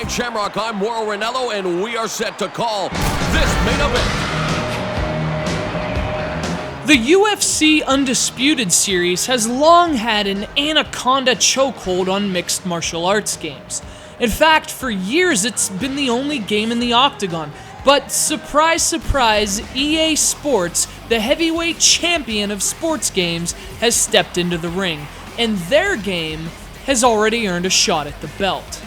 Shamrock. I'm Mauro Ranallo, and we are set to call this main event. The UFC Undisputed series has long had an anaconda chokehold on mixed martial arts games. In fact, for years it's been the only game in the octagon. But surprise, surprise, EA Sports, the heavyweight champion of sports games, has stepped into the ring, and their game has already earned a shot at the belt.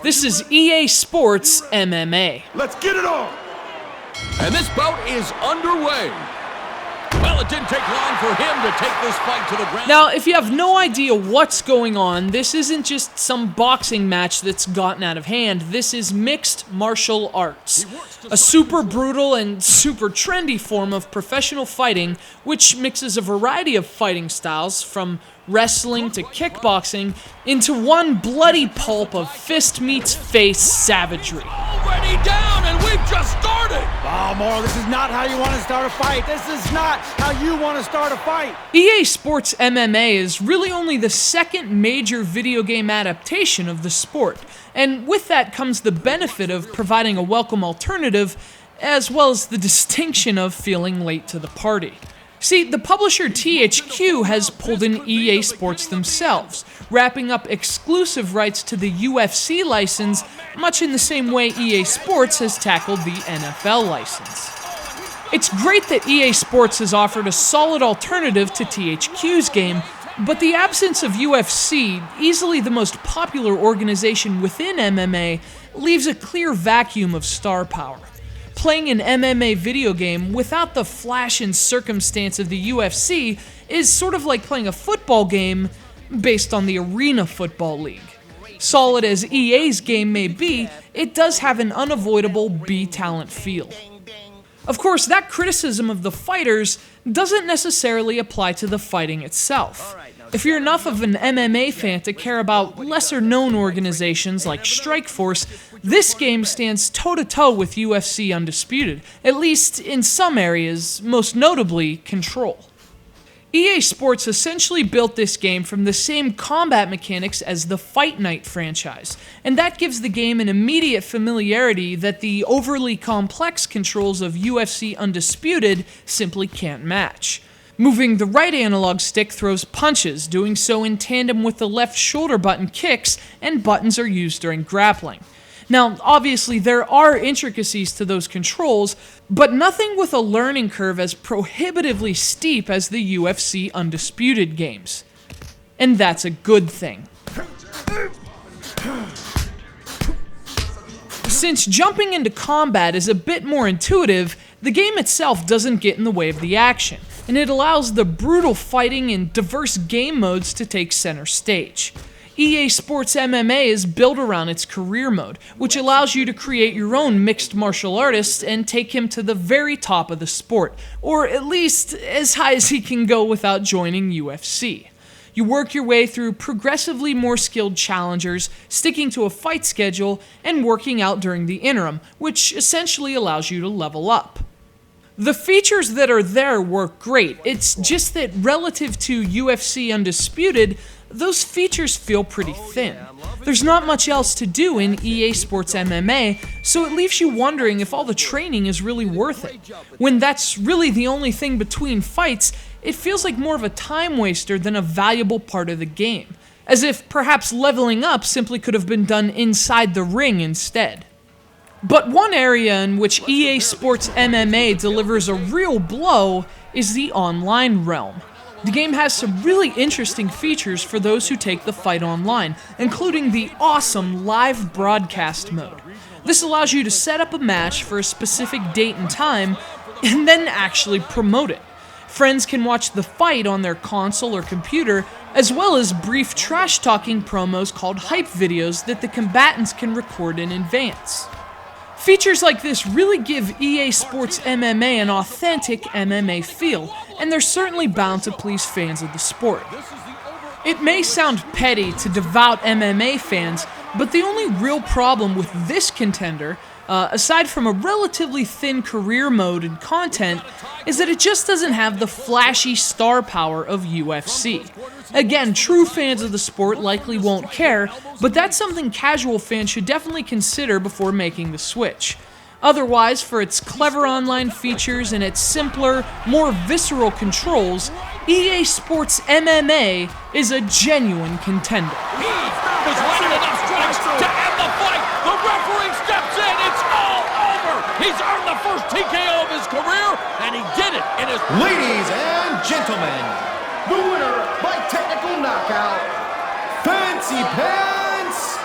This is EA Sports MMA. Let's get it on! And this bout is underway. Well, it didn't take long for him to take this fight to the ground. Now, if you have no idea what's going on, this isn't just some boxing match that's gotten out of hand. This is mixed martial arts, a super brutal and super trendy form of professional fighting, which mixes a variety of fighting styles, from wrestling to kickboxing, into one bloody pulp of fist meets face savagery. Already down, and we've just started! Oh, Mauro, this is not how you want to start a fight. This is not how you want to start a fight. EA Sports MMA is really only the second major video game adaptation of the sport, and with that comes the benefit of providing a welcome alternative, as well as the distinction of feeling late to the party. See, the publisher THQ has pulled in EA Sports themselves, wrapping up exclusive rights to the UFC license, much in the same way EA Sports has tackled the NFL license. It's great that EA Sports has offered a solid alternative to THQ's game, but the absence of UFC, easily the most popular organization within MMA, leaves a clear vacuum of star power. Playing an MMA video game without the flash and circumstance of the UFC is sort of like playing a football game based on the Arena Football League. Solid as EA's game may be, it does have an unavoidable B-talent feel. Of course, that criticism of the fighters doesn't necessarily apply to the fighting itself. If you're enough of an MMA fan to care about lesser-known organizations like Strikeforce, this game stands toe-to-toe with UFC Undisputed, at least in some areas, most notably Control. EA Sports essentially built this game from the same combat mechanics as the Fight Night franchise, and that gives the game an immediate familiarity that the overly complex controls of UFC Undisputed simply can't match. Moving the right analog stick throws punches, doing so in tandem with the left shoulder button kicks, and buttons are used during grappling. Now, obviously, there are intricacies to those controls, but nothing with a learning curve as prohibitively steep as the UFC Undisputed games. And that's a good thing. Since jumping into combat is a bit more intuitive, the game itself doesn't get in the way of the action, and it allows the brutal fighting and diverse game modes to take center stage. EA Sports MMA is built around its career mode, which allows you to create your own mixed martial artist and take him to the very top of the sport, or at least as high as he can go without joining UFC. You work your way through progressively more skilled challengers, sticking to a fight schedule, and working out during the interim, which essentially allows you to level up. The features that are there work great, it's just that relative to UFC Undisputed, those features feel pretty thin. There's not much else to do in EA Sports MMA, so it leaves you wondering if all the training is really worth it. When that's really the only thing between fights, it feels like more of a time waster than a valuable part of the game, as if perhaps leveling up simply could have been done inside the ring instead. But one area in which EA Sports MMA delivers a real blow is the online realm. The game has some really interesting features for those who take the fight online, including the awesome live broadcast mode. This allows you to set up a match for a specific date and time, and then actually promote it. Friends can watch the fight on their console or computer, as well as brief trash-talking promos called hype videos that the combatants can record in advance. Features like this really give EA Sports MMA an authentic MMA feel, and they're certainly bound to please fans of the sport. It may sound petty to devout MMA fans, But the only real problem with this contender, aside from a relatively thin career mode and content, is that it just doesn't have the flashy star power of UFC. Again, true fans of the sport likely won't care, but that's something casual fans should definitely consider before making the switch. Otherwise, for its clever online features and its simpler, more visceral controls, EA Sports MMA is a genuine contender. He was landing enough strikes to end the fight. The referee steps in. It's all over. He's earned the first TKO of his career, and he did it in his... Ladies and gentlemen, the winner by technical knockout, Fancy Pants